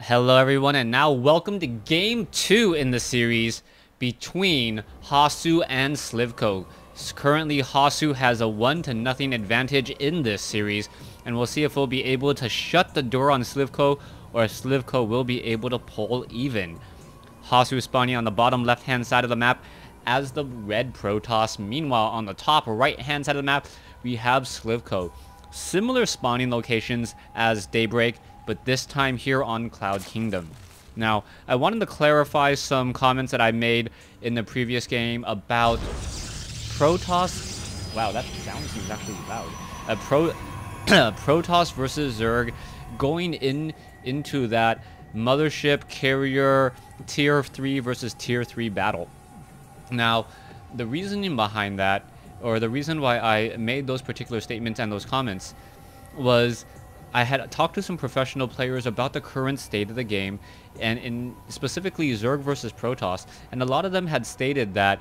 Hello everyone, and now welcome to game 2 in the series between Hasu and Slivko. Currently Hasu has a 1-0 advantage in this series, and we'll see if we'll be able to shut the door on Slivko or if Slivko will be able to pull even. Hasu spawning on the bottom left hand side of the map as the red Protoss. Meanwhile, on the top right hand side of the map we have Slivko. Similar spawning locations as Daybreak, but this time here on Cloud Kingdom. Now, I wanted to clarify some comments that I made in the previous game about Protoss. Wow, that sound seems actually loud. Protoss versus Zerg going into that mothership carrier tier 3 versus tier 3 battle. Now, the reasoning behind that, or the reason why I made those particular statements and those comments, was I had talked to some professional players about the current state of the game, and in specifically Zerg versus Protoss, and a lot of them had stated that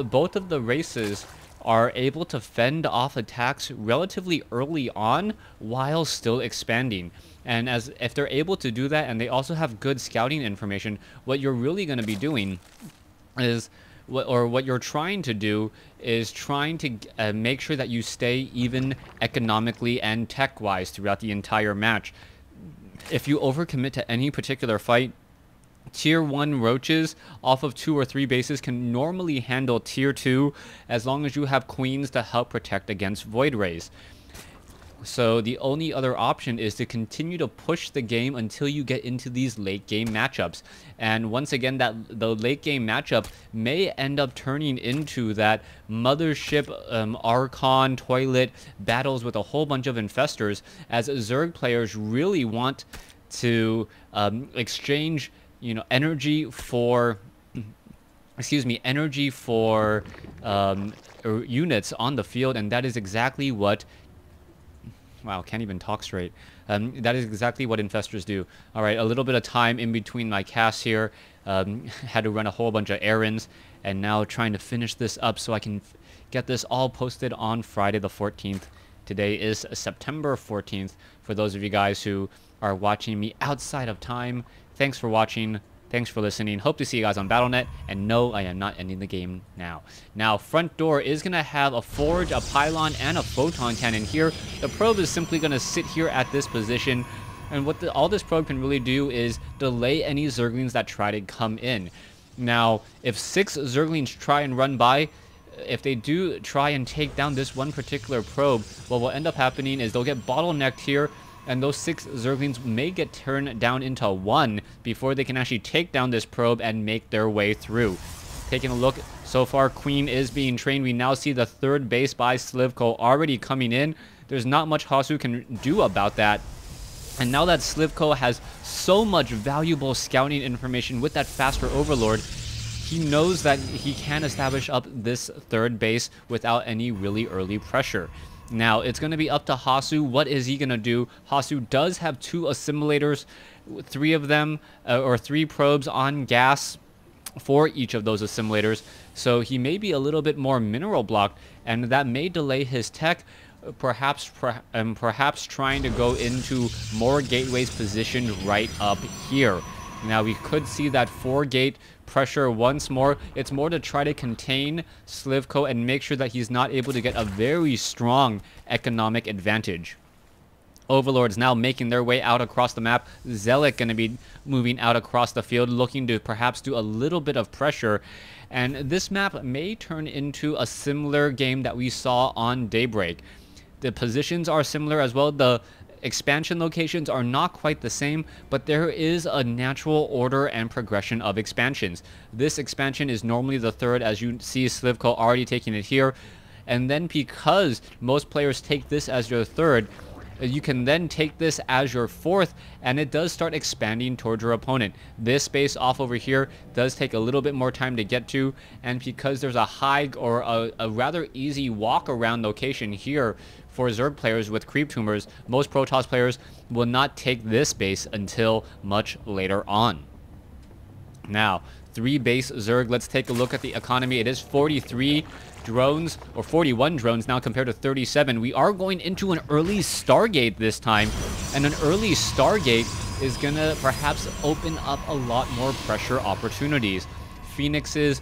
both of the races are able to fend off attacks relatively early on while still expanding. And as if they're able to do that, and they also have good scouting information, what you're really going to be doing is what you're trying to do is trying to make sure that you stay even economically and tech-wise throughout the entire match. If you overcommit to any particular fight, tier 1 roaches off of 2 or 3 bases can normally handle tier 2 as long as you have queens to help protect against void rays. So the only other option is to continue to push the game until you get into these late game matchups. And once again, the late game matchup may end up turning into that mothership Archon toilet battles with a whole bunch of infestors, as Zerg players really want to exchange, energy for units on the field, and that is exactly what. Wow, can't even talk straight. That is exactly what infestors do. Alright, a little bit of time in between my casts here. Had to run a whole bunch of errands, and now trying to finish this up so I can get this all posted on Friday the 14th. Today is September 14th. For those of you guys who are watching me outside of time, thanks for watching. Thanks for listening. Hope to see you guys on Battle.net. And no, I am not ending the game now. Now, front door is going to have a forge, a pylon, and a photon cannon here. The probe is simply going to sit here at this position. And what all this probe can really do is delay any Zerglings that try to come in. Now, if 6 Zerglings try and run by, if they do try and take down this one particular probe, what will end up happening is they'll get bottlenecked here, and those 6 Zerglings may get turned down into 1 before they can actually take down this probe and make their way through. Taking a look, so far Queen is being trained. We now see the 3rd base by Slivko already coming in. There's not much Hasu can do about that. And now that Slivko has so much valuable scouting information with that faster Overlord, he knows that he can establish up this 3rd base without any really early pressure. Now, it's going to be up to Hasu. What is he going to do? Hasu does have 2 assimilators, 3 of them, or 3 probes on gas for each of those assimilators. So he may be a little bit more mineral blocked, and that may delay his tech, perhaps trying to go into more gateways positioned right up here. Now, we could see that 4-gate pressure once more. It's more to try to contain Slivko and make sure that he's not able to get a very strong economic advantage. Overlords now making their way out across the map. Zealot going to be moving out across the field, looking to perhaps do a little bit of pressure. And this map may turn into a similar game that we saw on Daybreak. The positions are similar as well. The expansion locations are not quite the same, but there is a natural order and progression of expansions. This expansion is normally the 3rd, as you see Slivko already taking it here. And then because most players take this as your 3rd, you can then take this as your 4th, and it does start expanding towards your opponent. This space off over here does take a little bit more time to get to, and because there's a high or a rather easy walk around location here for Zerg players with creep tumors, most Protoss players will not take this base until much later on. Now, 3 base Zerg, let's take a look at the economy. It is 43 drones, or 41 drones now compared to 37. We are going into an early Stargate this time, and an early Stargate is gonna perhaps open up a lot more pressure opportunities. Phoenixes,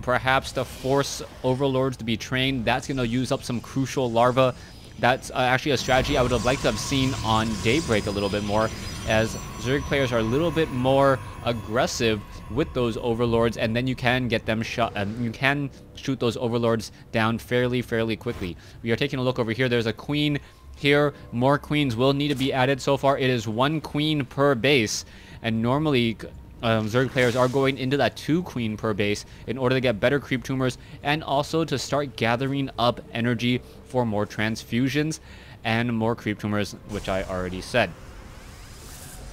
perhaps to force overlords to be trained. That's gonna use up some crucial larvae. That's actually a strategy I would have liked to have seen on Daybreak a little bit more, as Zerg players are a little bit more aggressive with those overlords, and then you can get them shot, and you can shoot those overlords down fairly quickly. We are taking a look over here. There's a queen here. More queens will need to be added. So far it is 1 queen per base, and normally Zerg players are going into that 2 queen per base in order to get better creep tumors, and also to start gathering up energy for more transfusions and more creep tumors, which I already said.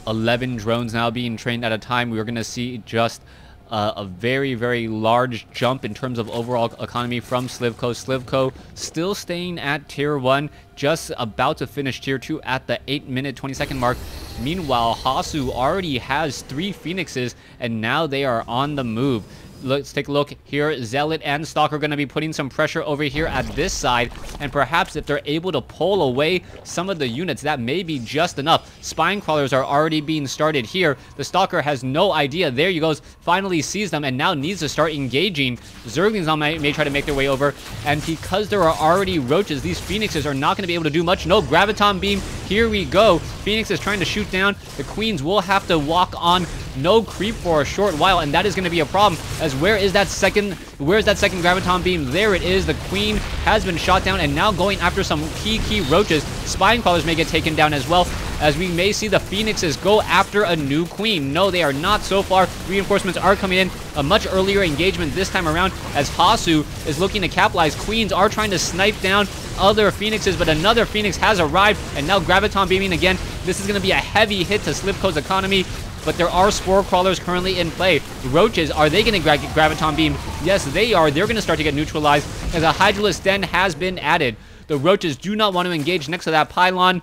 11 drones now being trained at a time. We're going to see just a very large jump in terms of overall economy from Slivko. Slivko still staying at tier 1, just about to finish tier 2 at the 8-minute 20-second mark. Meanwhile, Hasu already has 3 Phoenixes, and now they are on the move. Let's take a look here. Zealot and Stalker are going to be putting some pressure over here at this side, and perhaps if they're able to pull away some of the units, that may be just enough. Spine crawlers are already being started here. The Stalker has no idea. There he goes, finally sees them, and now needs to start engaging. Zerglings now may try to make their way over, and because there are already roaches, these Phoenixes are not going to be able to do much. No, Graviton Beam, here we go. Phoenix is trying to shoot down. The Queens will have to walk on no creep for a short while, and that is going to be a problem, as where is that second Graviton Beam? There it is. The Queen has been shot down, and now going after some key roaches. Spine crawlers may get taken down as well, as we may see the Phoenixes go after a new Queen. No, they are not so far. Reinforcements are coming in. A much earlier engagement this time around, as Hasu is looking to capitalize. Queens are trying to snipe down other Phoenixes, but another Phoenix has arrived, and now Graviton Beaming again. This is going to be a heavy hit to Slivko's economy, but there are Spore Crawlers currently in play. Roaches, are they going to Graviton Beam? Yes, they are. They're going to start to get neutralized, as a Hydralisk Den has been added. The Roaches do not want to engage next to that pylon.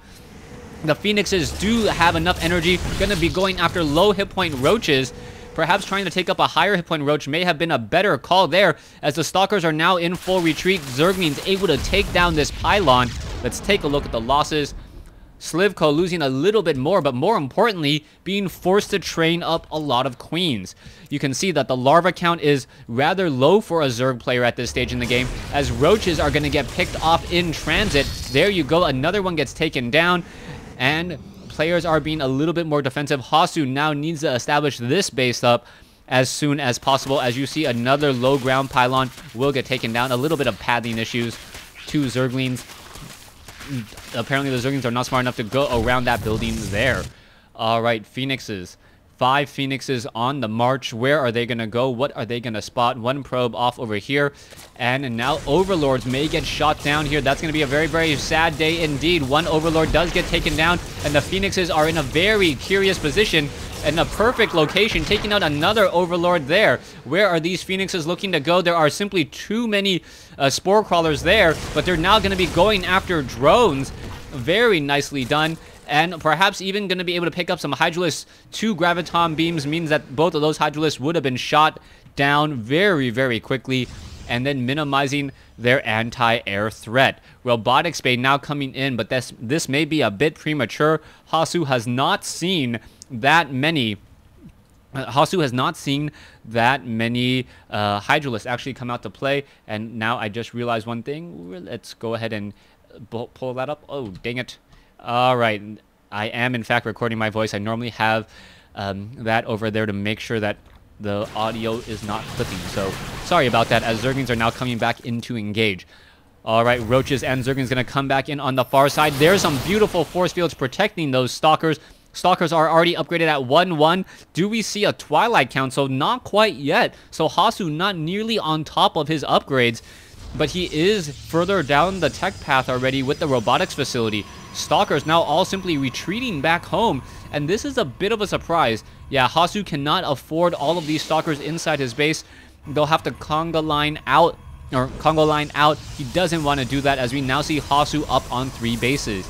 The Phoenixes do have enough energy. Going to be going after low hit point Roaches. Perhaps trying to take up a higher hit point Roach may have been a better call there, as the Stalkers are now in full retreat. Zerglings able to take down this pylon. Let's take a look at the losses. Slivko losing a little bit more, but more importantly, being forced to train up a lot of Queens. You can see that the larva count is rather low for a Zerg player at this stage in the game, as Roaches are going to get picked off in transit. There you go, another one gets taken down, and players are being a little bit more defensive. Hasu now needs to establish this base up as soon as possible. As you see, another low ground pylon will get taken down. A little bit of padding issues. 2 Zerglings. Apparently the Zerglings are not smart enough to go around that building there. Alright, Phoenixes. 5 Phoenixes on the march. Where are they going to go? What are they going to spot? 1 probe off over here. And now Overlords may get shot down here. That's going to be a very sad day indeed. 1 Overlord does get taken down, and the Phoenixes are in a very curious position and a perfect location, taking out another Overlord there. Where are these Phoenixes looking to go? There are simply too many Spore Crawlers there, but they're now going to be going after drones. Very nicely done. And perhaps even going to be able to pick up some Hydralisks. 2 Graviton Beams means that both of those Hydralisks would have been shot down very quickly, and then minimizing their anti-air threat. Robotic Spade now coming in, but this may be a bit premature. Hasu has not seen that many Hydralisks actually come out to play, and now I just realized one thing. Let's go ahead and pull that up. Oh, dang it. Alright, I am in fact recording my voice. I normally have that over there to make sure that the audio is not clipping, so sorry about that, as Zerglings are now coming back in to engage. Alright, Roaches and Zerglings going to come back in on the far side. There's some beautiful force fields protecting those Stalkers. Stalkers are already upgraded at 1-1. Do we see a Twilight Council? Not quite yet. So Hasu not nearly on top of his upgrades, but he is further down the tech path already with the robotics facility. Stalkers now all simply retreating back home, and this is a bit of a surprise. Yeah, Hasu cannot afford all of these Stalkers inside his base. They'll have to Conga line out. He doesn't want to do that, as we now see Hasu up on 3 bases.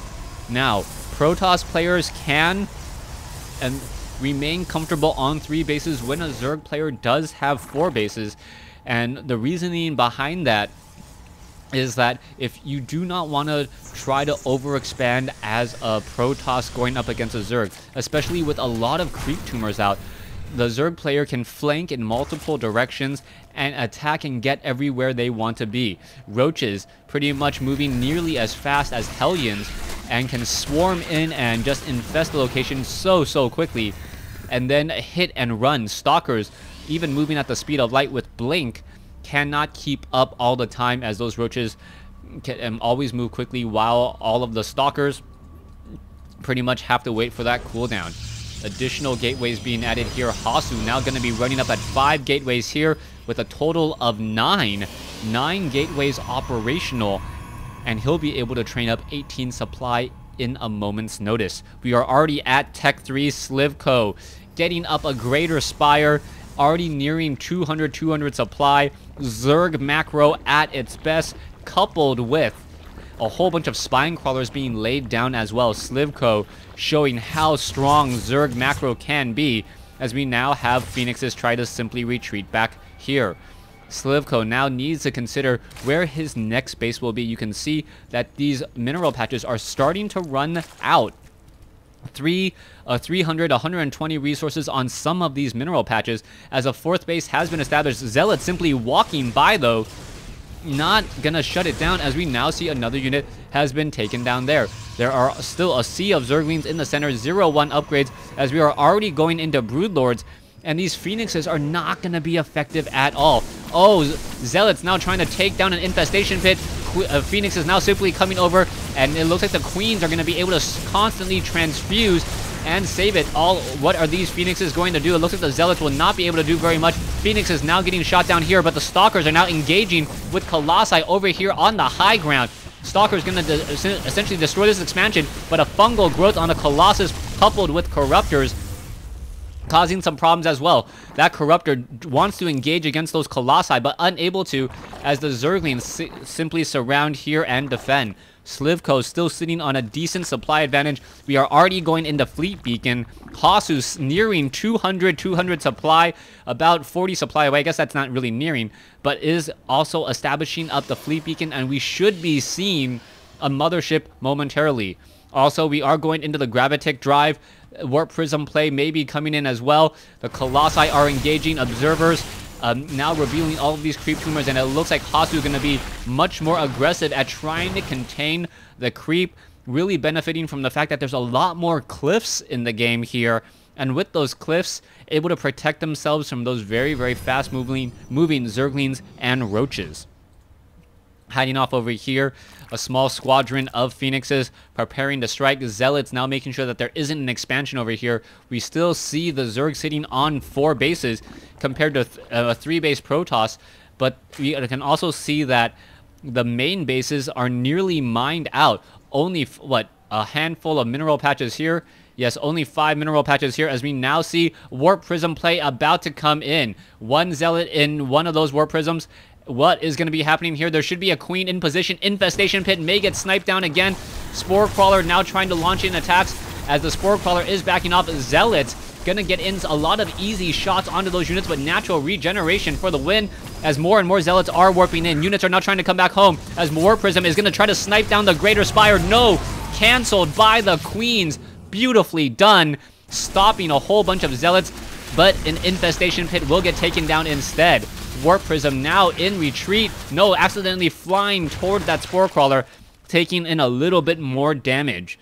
Now, Protoss players can and remain comfortable on 3 bases when a Zerg player does have 4 bases. And the reasoning behind that is that if you do not want to try to overexpand as a Protoss going up against a Zerg, especially with a lot of creep tumors out, the Zerg player can flank in multiple directions and attack and get everywhere they want to be. Roaches pretty much moving nearly as fast as Hellions and can swarm in and just infest the location so quickly and then hit and run. Stalkers, even moving at the speed of light with blink, cannot keep up all the time, as those roaches can always move quickly, while all of the stalkers pretty much have to wait for that cooldown. Additional gateways being added here. Hasu now going to be running up at 5 gateways here with a total of 9 gateways operational, and he'll be able to train up 18 supply in a moment's notice. We are already at Tech 3. Slivko getting up a greater spire, already nearing 200 supply. Zerg macro at its best, coupled with a whole bunch of spine crawlers being laid down as well. Slivko showing how strong Zerg macro can be, as we now have Phoenixes try to simply retreat back here. Slivko now needs to consider where his next base will be. You can see that these mineral patches are starting to run out. 120 resources on some of these mineral patches, as a 4th base has been established. Zealot simply walking by, though, not gonna shut it down, as we now see another unit has been taken down there. There are still a sea of Zerglings in the center. 0-1 upgrades, as we are already going into Broodlords, and these Phoenixes are not gonna be effective at all. Oh, Zealot's now trying to take down an infestation pit. Phoenix is now simply coming over, and it looks like the Queens are going to be able to constantly transfuse and save it all. What are these Phoenixes going to do? It looks like the Zealots will not be able to do very much. Phoenix is now getting shot down here, but the Stalkers are now engaging with Colossi over here on the high ground. Stalker's going to essentially destroy this expansion, but a fungal growth on the Colossus coupled with Corruptors causing some problems as well. That Corruptor wants to engage against those Colossi, but unable to, as the Zerglings simply surround here and defend. Slivko still sitting on a decent supply advantage. We are already going into Fleet Beacon. Hasu's nearing 200 supply, about 40 supply away. I guess that's not really nearing, but is also establishing up the Fleet Beacon, and we should be seeing a mothership momentarily. Also, we are going into the Gravitic Drive. Warp Prism play may be coming in as well. The Colossi are engaging observers, now revealing all of these creep tumors, and it looks like Hasu is going to be much more aggressive at trying to contain the creep, really benefiting from the fact that there's a lot more cliffs in the game here, and with those cliffs, able to protect themselves from those very fast moving Zerglings and Roaches. Hiding off over here, a small squadron of Phoenixes preparing to strike. Zealots now making sure that there isn't an expansion over here. We still see the Zerg sitting on 4 bases compared to a 3-base Protoss, but we can also see that the main bases are nearly mined out. Only, a handful of mineral patches here. Yes, only 5 mineral patches here, as we now see Warp Prism play about to come in. 1 Zealot in one of those Warp Prisms. What is going to be happening here? There should be a Queen in position. Infestation Pit may get sniped down again. Spore Crawler now trying to launch in attacks, as the Spore Crawler is backing off. Zealots going to get in a lot of easy shots onto those units, but natural regeneration for the win, as more and more Zealots are warping in. Units are now trying to come back home, as Warp Prism is going to try to snipe down the Greater Spire. No! Canceled by the Queens. Beautifully done, stopping a whole bunch of Zealots, but an Infestation Pit will get taken down instead. Warp Prism now in retreat. No, accidentally flying toward that Spore Crawler, taking in a little bit more damage.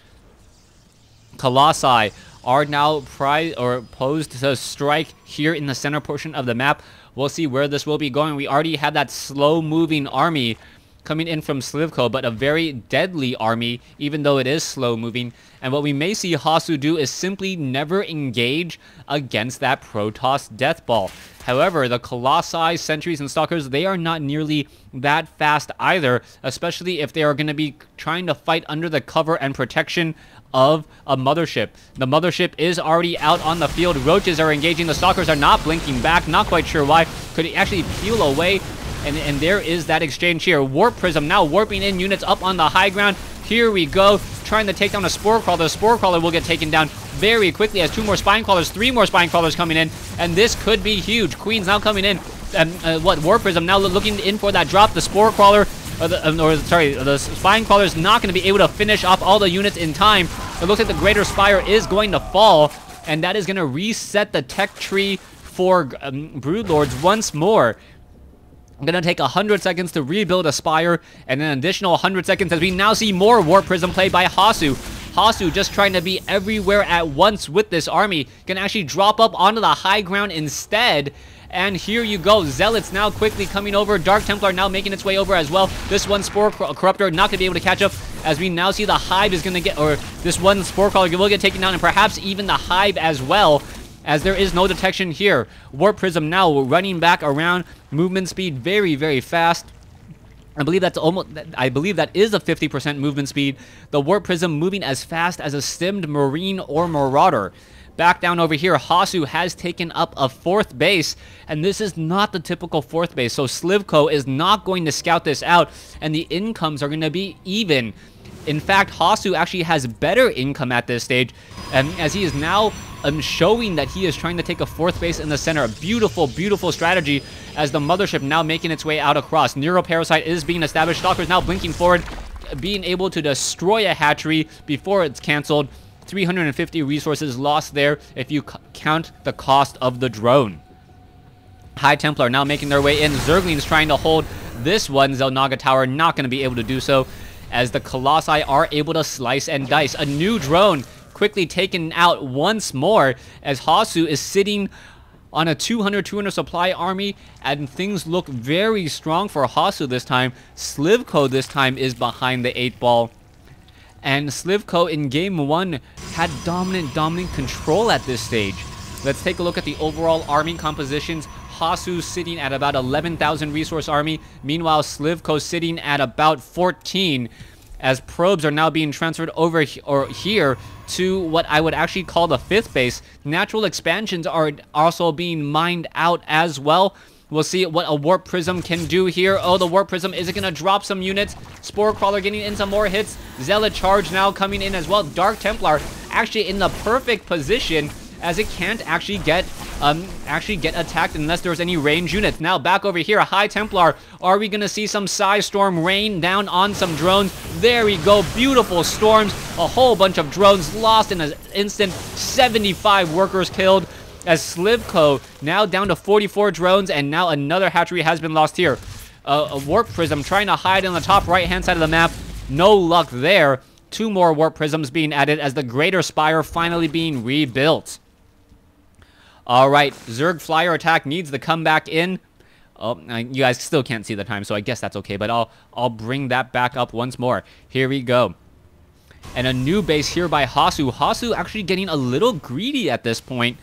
Colossi are now posed to strike here in the center portion of the map. We'll see where this will be going. We already had that slow-moving army coming in from Slivko, but a very deadly army, even though it is slow-moving. And what we may see Hasu do is simply never engage against that Protoss Death Ball. However, the Colossi, Sentries, and Stalkers, they are not nearly that fast either, especially if they are going to be trying to fight under the cover and protection of a Mothership. The Mothership is already out on the field. Roaches are engaging. The Stalkers are not blinking back. Not quite sure why. Could he actually peel away? And there is that exchange here. Warp Prism now warping in units up on the high ground. Here we go, trying to take down a Spore Crawler. The Spore Crawler will get taken down very quickly, as 2 more Spine Crawlers, 3 more Spine Crawlers coming in, and this could be huge. Queens now coming in. Warp Prism now looking in for that drop. The Spore Crawler the Spine Crawler's not going to be able to finish off all the units in time. It looks like the Greater Spire is going to fall, and that is going to reset the tech tree for Broodlords once more. I'm going to take 100 seconds to rebuild a Spire, and an additional 100 seconds as we now see more Warp Prism play by Hasu. Hasu just trying to be everywhere at once with this army. Can actually drop up onto the high ground instead. And here you go. Zealots now quickly coming over. Dark Templar now making its way over as well. This one Spore Corruptor not going to be able to catch up, as we now see the Hive is going to get, or this one Spore Crawler will get taken down, and perhaps even the Hive as well, as there is no detection here. Warp Prism now running back around. Movement speed very, very fast. I believe that is a 50% movement speed. The Warp Prism moving as fast as a stimmed Marine or Marauder. Back down over here, Hasu has taken up a 4th base, and this is not the typical 4th base, so Slivko is not going to scout this out, and the incomes are going to be even. In fact, Hasu actually has better income at this stage, as he is now showing that he is trying to take a 4th base in the center. A beautiful, beautiful strategy, as the Mothership now making its way out across. Neuroparasite is being established. Stalker's now blinking forward, being able to destroy a hatchery before it's canceled. 350 resources lost there if you count the cost of the drone. High Templar now making their way in. Zerglings trying to hold this one Xel'Naga tower, not going to be able to do so, as the Colossi are able to slice and dice. A new drone quickly taken out once more, as Hasu is sitting on a 200 supply army, and things look very strong for Hasu this time. Slivko this time is behind the 8 ball. And Slivko in game 1 had dominant control at this stage. Let's take a look at the overall army compositions. Hasu sitting at about 11,000 resource army. Meanwhile, Slivko sitting at about 14, as probes are now being transferred over here to what I would actually call the 5th base. Natural expansions are also being mined out as well. We'll see what a Warp Prism can do here. Oh, the Warp Prism, is it going to drop some units? Spore Crawler getting in some more hits. Zealot Charge now coming in as well. Dark Templar actually in the perfect position, as it can't actually get attacked unless there's any range units. Now back over here, High Templar. Are we going to see some Psy Storm rain down on some drones? There we go. Beautiful storms. A whole bunch of drones lost in an instant. 75 workers killed, as Slivko now down to 44 drones, and now another hatchery has been lost here. A Warp Prism trying to hide on the top right-hand side of the map. No luck there. 2 more Warp Prisms being added, as the Greater Spire finally being rebuilt. Alright, Zerg Flyer attack needs to come back in. Oh, you guys still can't see the time, so I guess that's okay, but I'll bring that back up once more. Here we go. And a new base here by Hasu. Hasu actually getting a little greedy at this point.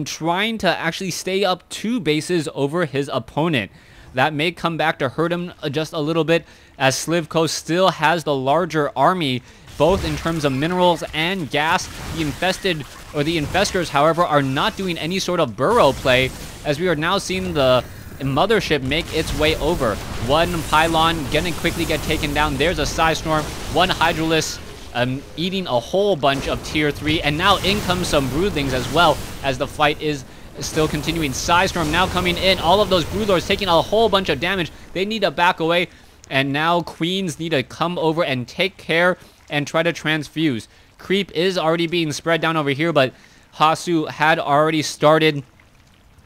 Trying to actually stay up 2 bases over his opponent. That may come back to hurt him just a little bit, as Slivko still has the larger army, both in terms of minerals and gas. The infestors, however, are not doing any sort of burrow play, as we are now seeing the Mothership make its way over. One pylon gonna quickly get taken down. There's a Psy Storm. One Hydralisk eating a whole bunch of tier 3, and now in comes some Broodlings as well, as the fight is still continuing. Psy Storm now coming in. All of those Broodlords taking a whole bunch of damage. They need to back away, and now Queens need to come over and take care and try to transfuse. Creep is already being spread down over here, but Hasu had already started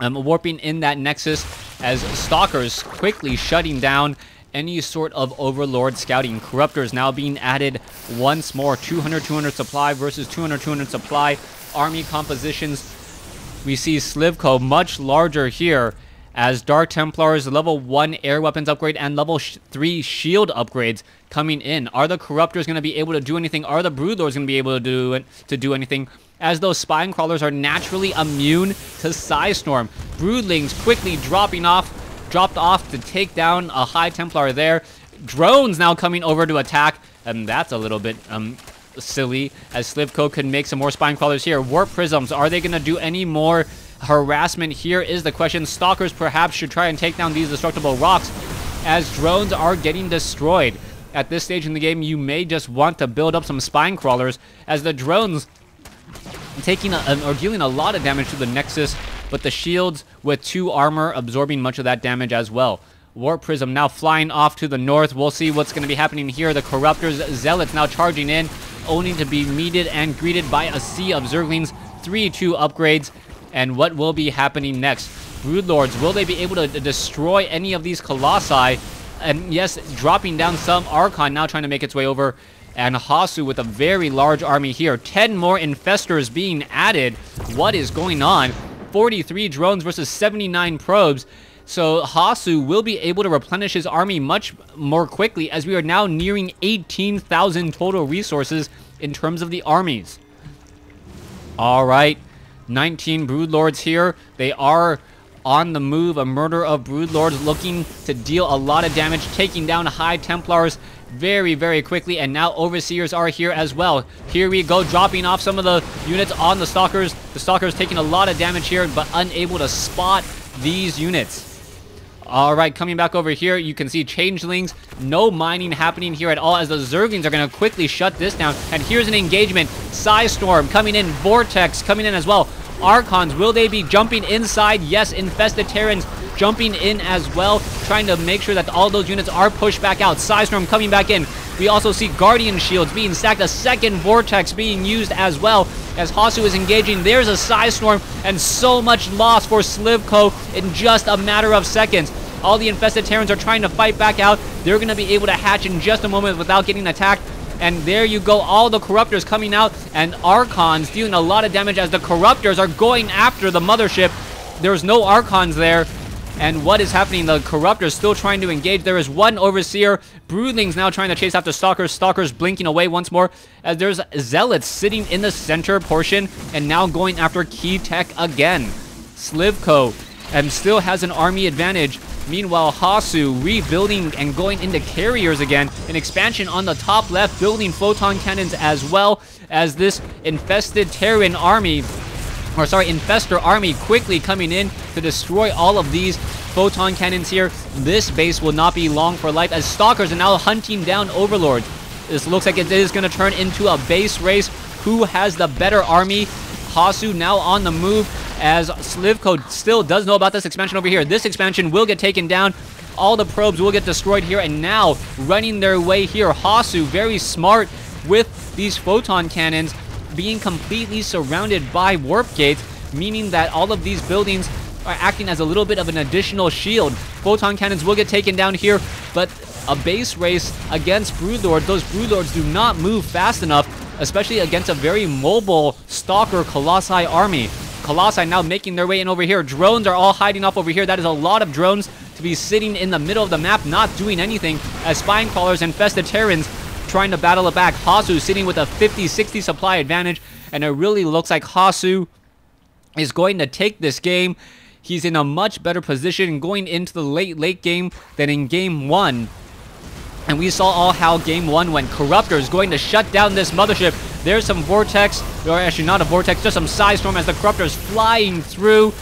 warping in that Nexus, as Stalkers quickly shutting down any sort of Overlord scouting. Corruptors now being added once more. 200 supply versus 200 supply. Army compositions. We see Slivko much larger here, as Dark Templars level 1 air weapons upgrade and level 3 shield upgrades coming in. Are the Corruptors going to be able to do anything? Are the Broodlords going to be able to do anything? As those Spine Crawlers are naturally immune to Psy Storm. Broodlings quickly dropped off to take down a High Templar there. Drones now coming over to attack, and that's a little bit silly, as Slivko could make some more Spine Crawlers here. Warp Prisms, are they going to do any more harassment? Here is the question. Stalkers perhaps should try and take down these destructible rocks, as drones are getting destroyed. At this stage in the game, you may just want to build up some Spine Crawlers, as the drones taking or dealing a lot of damage to the Nexus, but the shields with 2 armor absorbing much of that damage as well. Warp Prism now flying off to the north. We'll see what's going to be happening here. The Corruptors, Zealots now charging in, only to be meted and greeted by a sea of Zerglings. 3-2 upgrades. And what will be happening next? Broodlords, will they be able to destroy any of these Colossi? And yes, dropping down some Archon now trying to make its way over. And Hasu with a very large army here. 10 more Infestors being added. What is going on? 43 drones versus 79 probes. So Hasu will be able to replenish his army much more quickly, as we are now nearing 18,000 total resources in terms of the armies. All right, 19 Broodlords here. They are on the move. A murder of Broodlords looking to deal a lot of damage, taking down High Templars very, very quickly. And now Overseers are here as well. Here we go, dropping off some of the units on the Stalkers. The Stalkers taking a lot of damage here, but unable to spot these units. All right, coming back over here, you can see Changelings. No mining happening here at all, as the Zerglings are going to quickly shut this down. And here's an engagement. Psystorm coming in. Vortex coming in as well. Archons, will they be jumping inside? Yes, Infested Terrans jumping in as well, trying to make sure that all those units are pushed back out. Psystorm coming back in. We also see Guardian Shields being stacked. A second Vortex being used as well, as Hasu is engaging. There's a Psystorm, and so much loss for Slivko in just a matter of seconds. All the Infested Terrans are trying to fight back out. They're going to be able to hatch in just a moment without getting attacked. And there you go, all the Corruptors coming out, and Archons dealing a lot of damage as the Corruptors are going after the mothership. There's no Archons there. And what is happening? The Corruptors still trying to engage. There is one Overseer. Broodlings now trying to chase after Stalkers. Stalkers blinking away once more, as there's Zealots sitting in the center portion and now going after Key Tech again. Slivko still has an army advantage. Meanwhile, Hasu rebuilding and going into carriers again. An expansion on the top left, building photon cannons as well, as this Infested Terran army, or sorry, Infestor army quickly coming in to destroy all of these photon cannons here. This base will not be long for life, as Stalkers are now hunting down Overlords. This looks like it is going to turn into a base race. Who has the better army? Hasu now on the move, as Slivko still does know about this expansion over here. This expansion will get taken down. All the probes will get destroyed here, and now running their way here. Hasu very smart with these photon cannons, being completely surrounded by warp gates, meaning that all of these buildings are acting as a little bit of an additional shield. Photon cannons will get taken down here, but a base race against Broodlords. Those Broodlords do not move fast enough, especially against a very mobile Stalker Colossi army. Colossi now making their way in over here. Drones are all hiding off over here. That is a lot of drones to be sitting in the middle of the map, not doing anything, as Spine Crawlers and Infested Terrans trying to battle it back. Hasu sitting with a 50-60 supply advantage, and it really looks like Hasu is going to take this game. He's in a much better position going into the late game than in game one. And we saw all how game one went. Corruptor is going to shut down this mothership. There's some Vortex, or actually not a Vortex, just some Psystorm, as the Corruptor is flying through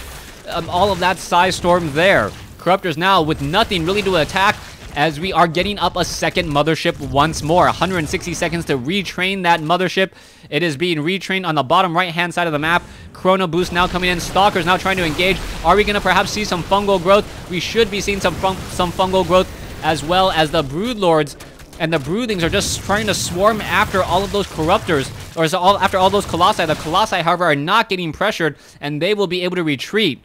all of that Psystorm there. Corruptors now with nothing really to attack, as we are getting up a second mothership once more. 160 seconds to retrain that mothership. It is being retrained on the bottom right-hand side of the map. Chrono Boost now coming in. Stalkers now trying to engage. Are we going to perhaps see some fungal growth? We should be seeing some fungal growth, as well as the Broodlords and the Broodlings are just trying to swarm after all of those Corruptors, or after all those Colossi. The Colossi, however, are not getting pressured, and they will be able to retreat.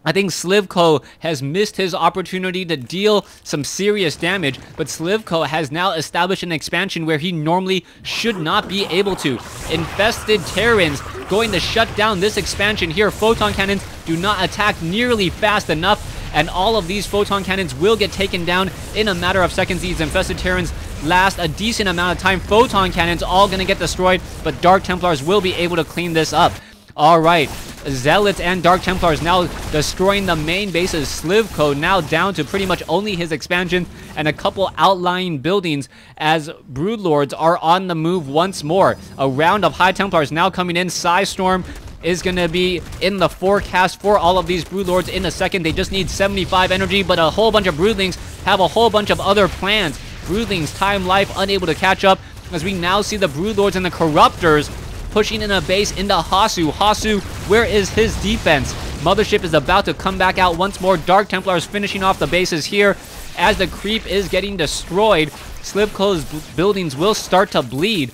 I think Slivko has missed his opportunity to deal some serious damage, but Slivko has now established an expansion where he normally should not be able to. Infested Terrans going to shut down this expansion here. Photon cannons do not attack nearly fast enough, and all of these photon cannons will get taken down in a matter of seconds. These Infested Terrans last a decent amount of time. Photon cannons all going to get destroyed, but Dark Templars will be able to clean this up. All right, Zealots and Dark Templars now destroying the main bases. Slivko now down to pretty much only his expansion and a couple outlying buildings, as Broodlords are on the move once more. A round of High Templars now coming in. Psystorm is going to be in the forecast for all of these Broodlords in a second. They just need 75 energy, but a whole bunch of Broodlings have a whole bunch of other plans. Broodlings time life unable to catch up, as we now see the Broodlords and the Corruptors pushing in a base into Hasu. Hasu, where is his defense? Mothership is about to come back out once more. Dark Templars finishing off the bases here as the creep is getting destroyed. Slivko's buildings will start to bleed.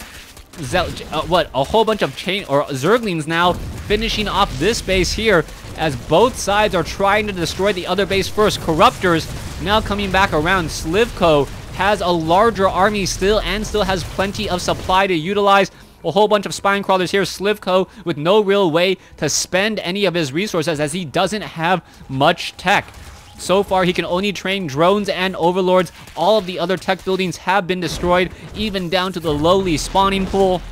A whole bunch of Zerglings now finishing off this base here as both sides are trying to destroy the other base first. Corruptors now coming back around. Slivko has a larger army still and still has plenty of supply to utilize. A whole bunch of spine crawlers here. Slivko with no real way to spend any of his resources as he doesn't have much tech. So far, he can only train drones and overlords. All of the other tech buildings have been destroyed, even down to the lowly spawning pool,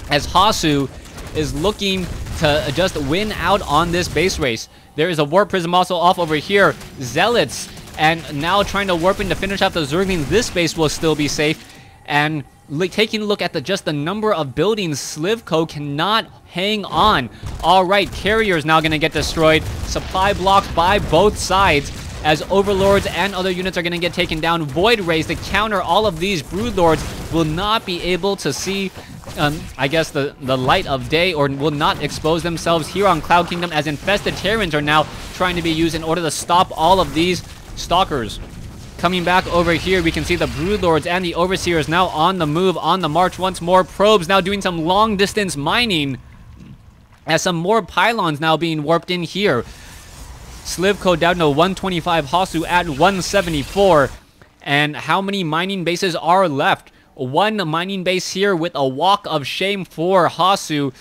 as Hasu is looking to just win out on this base race. There is a warp prism also off over here. Zealots, and now trying to warp in to finish off the Zerglings. This base will still be safe. And taking a look at just the number of buildings, Slivko cannot hang on. All right, carriers now going to get destroyed. Supply blocks by both sides as overlords and other units are going to get taken down. Void rays to counter all of these broodlords will not be able to see I guess the light of day, or will not expose themselves here on Cloud Kingdom, as infested Terrans are now trying to be used in order to stop all of these stalkers. Coming back over here, we can see the Broodlords and the Overseers now on the move, on the march once more. Probes now doing some long-distance mining, as some more pylons now being warped in here. Slivko down to 125, Hasu at 174. And how many mining bases are left? One mining base here with a walk of shame for Hasu,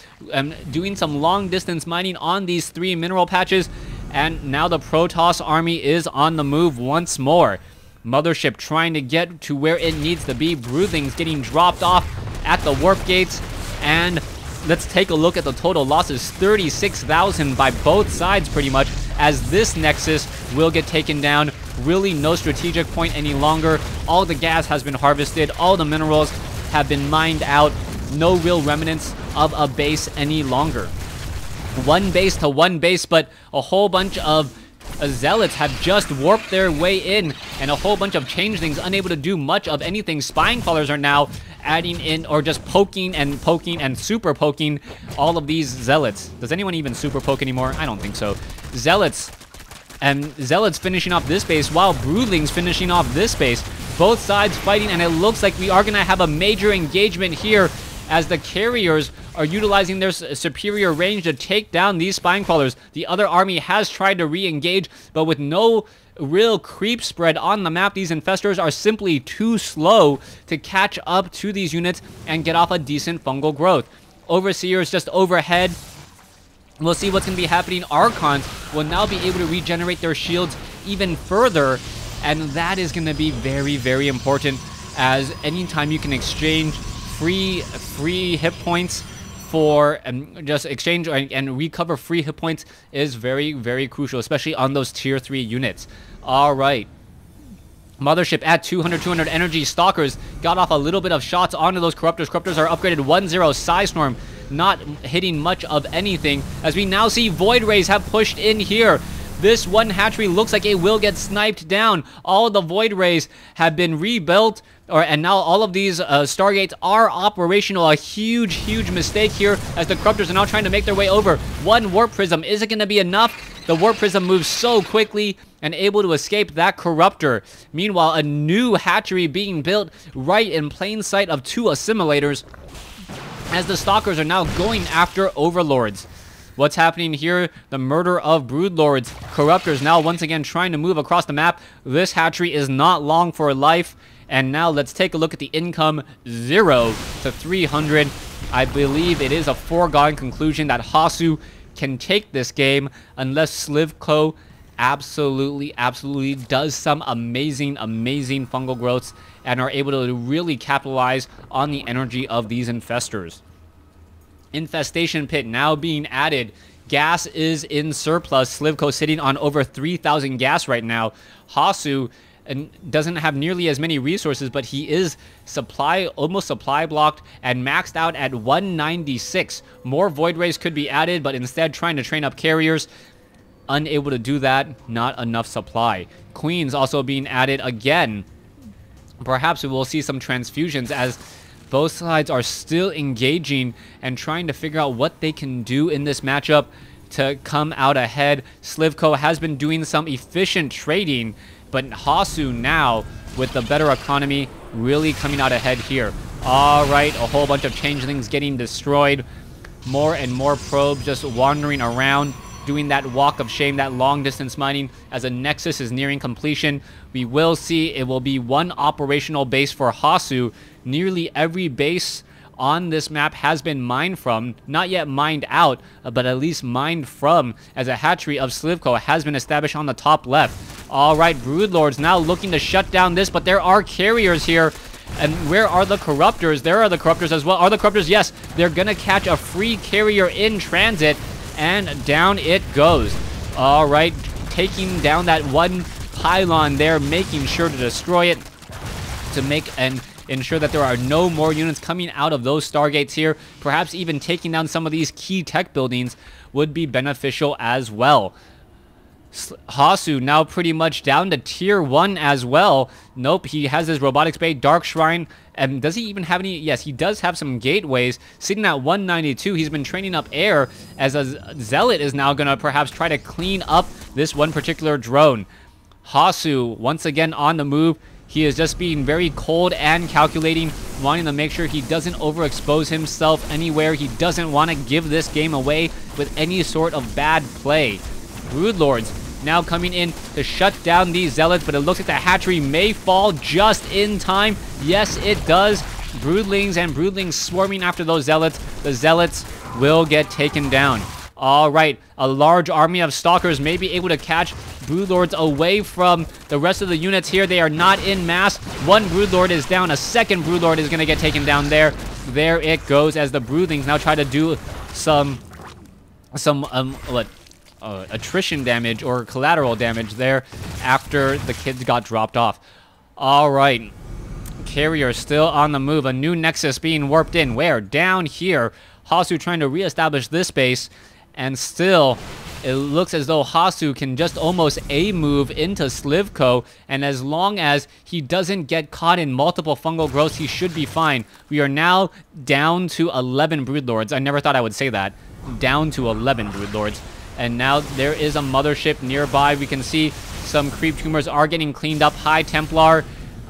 doing some long-distance mining on these 3 mineral patches. And now the Protoss army is on the move once more. Mothership trying to get to where it needs to be. Broodlings getting dropped off at the warp gates. And let's take a look at the total losses. 36,000 by both sides pretty much, as this Nexus will get taken down. Really no strategic point any longer. All the gas has been harvested. All the minerals have been mined out. No real remnants of a base any longer. One base to one base, but a whole bunch of Zealots have just warped their way in, and a whole bunch of changelings unable to do much of anything. Spine crawlers are now adding in, or just poking and super poking all of these Zealots. Does anyone even super poke anymore? I don't think so. Zealots finishing off this base, while Broodlings finishing off this base. Both sides fighting, and it looks like we are going to have a major engagement here, as the carriers are utilizing their superior range to take down these spine crawlers. The other army has tried to re-engage, but with no real creep spread on the map, these infestors are simply too slow to catch up to these units and get off a decent fungal growth. Overseers just overhead. We'll see what's going to be happening. Archons will now be able to regenerate their shields even further, and that is going to be very, very important, as anytime you can exchange free hit points for just exchange and recover free hit points is very, very crucial, especially on those tier 3 units. All right. Mothership at 200 energy. Stalkers got off a little bit of shots onto those Corruptors. Corruptors are upgraded 1-0. Psystorm not hitting much of anything, as we now see Void Rays have pushed in here. This one hatchery looks like it will get sniped down. All the Void Rays have been rebuilt, and now all of these Stargates are operational. A huge, huge mistake here, as the Corruptors are now trying to make their way over. One Warp Prism. Is it going to be enough? The Warp Prism moves so quickly and able to escape that Corruptor. Meanwhile, a new hatchery being built right in plain sight of 2 assimilators, as the Stalkers are now going after Overlords. What's happening here? The murder of Broodlords. Corruptors now once again trying to move across the map. This hatchery is not long for life. And now let's take a look at the income. 0 to 300. I believe it is a foregone conclusion that Hasu can take this game, unless Slivko absolutely does some amazing fungal growths and are able to really capitalize on the energy of these infestors. Infestation Pit now being added. Gas is in surplus. Slivko sitting on over 3,000 gas right now. Hasu doesn't have nearly as many resources, but he is almost supply blocked and maxed out at 196. More Void Rays could be added, but instead trying to train up carriers. Unable to do that. Not enough supply. Queens also being added again. Perhaps we will see some transfusions, as both sides are still engaging and trying to figure out what they can do in this matchup to come out ahead. Slivko has been doing some efficient trading, but Hasu now, with the better economy, really coming out ahead here. All right, a whole bunch of changelings getting destroyed. More and more probes just wandering around, doing that walk of shame, that long distance mining as a nexus is nearing completion. We will see it will be one operational base for Hasu. Nearly every base on this map has been mined from, not yet mined out, but at least mined from, as a hatchery of Slivko has been established on the top left. All right, Broodlords now looking to shut down this, but there are carriers here. And where are the corruptors? There are the corruptors as well. Are the corruptors? Yes, they're gonna catch a free carrier in transit, and down it goes. All right, taking down that one pylon there, making sure to destroy it to make and ensure that there are no more units coming out of those stargates here. Perhaps even taking down some of these key tech buildings would be beneficial as well. Hasu now pretty much down to tier 1 as well. Nope, he has his robotics bay, Dark Shrine, and does he even have any? Yes, he does have some gateways. Sitting at 192, he's been training up air, as a Zealot is now going to perhaps try to clean up this one particular drone. Hasu, once again on the move. He is just being very cold and calculating, wanting to make sure he doesn't overexpose himself anywhere. He doesn't want to give this game away with any sort of bad play. Broodlords now coming in to shut down these Zealots, but it looks like the hatchery may fall just in time. Yes, it does. Broodlings and Broodlings swarming after those Zealots. The Zealots will get taken down. All right, a large army of Stalkers may be able to catch Broodlords away from the rest of the units here. They are not in mass. One Broodlord is down. A second Broodlord is going to get taken down there. There it goes, as the Broodlings now try to do some attrition damage or collateral damage there after the kids got dropped off. All right, carrier still on the move. A new nexus being warped in. Where? Down here. Hasu trying to reestablish this base, and still it looks as though Hasu can just almost A-move into Slivko, and as long as he doesn't get caught in multiple fungal growths, he should be fine. We are now down to 11 Broodlords. I never thought I would say that. Down to 11 Broodlords. And now there is a mothership nearby. We can see some creep tumors are getting cleaned up. High Templar,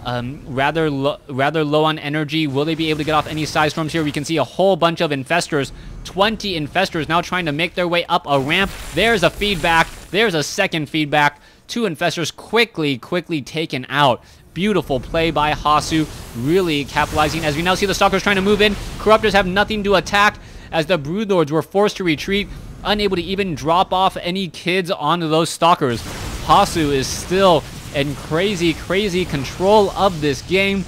rather low on energy. Will they be able to get off any side storms here? We can see a whole bunch of infestors. 20 infestors now trying to make their way up a ramp. There's a feedback. There's a second feedback. 2 infestors quickly taken out. Beautiful play by Hasu, really capitalizing as we now see the Stalkers trying to move in. Corruptors have nothing to attack as the Broodlords were forced to retreat, unable to even drop off any kids onto those Stalkers. Hasu is still in crazy control of this game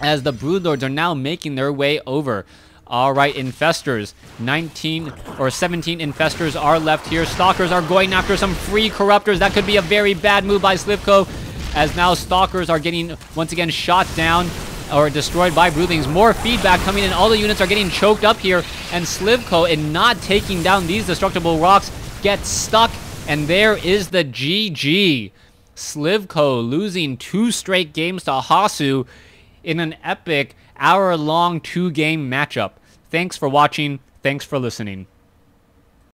as the Broodlords are now making their way over. All right, infestors, 19 or 17 infestors are left here. Stalkers are going after some free corruptors. That could be a very bad move by Slivko, as now Stalkers are getting once again shot down or destroyed by Broodlings. More feedback coming in. All the units are getting choked up here, and Slivko, in not taking down these destructible rocks, gets stuck, and there is the GG. Slivko losing 2 straight games to Hasu in an epic hour-long 2-game matchup. Thanks for watching. Thanks for listening.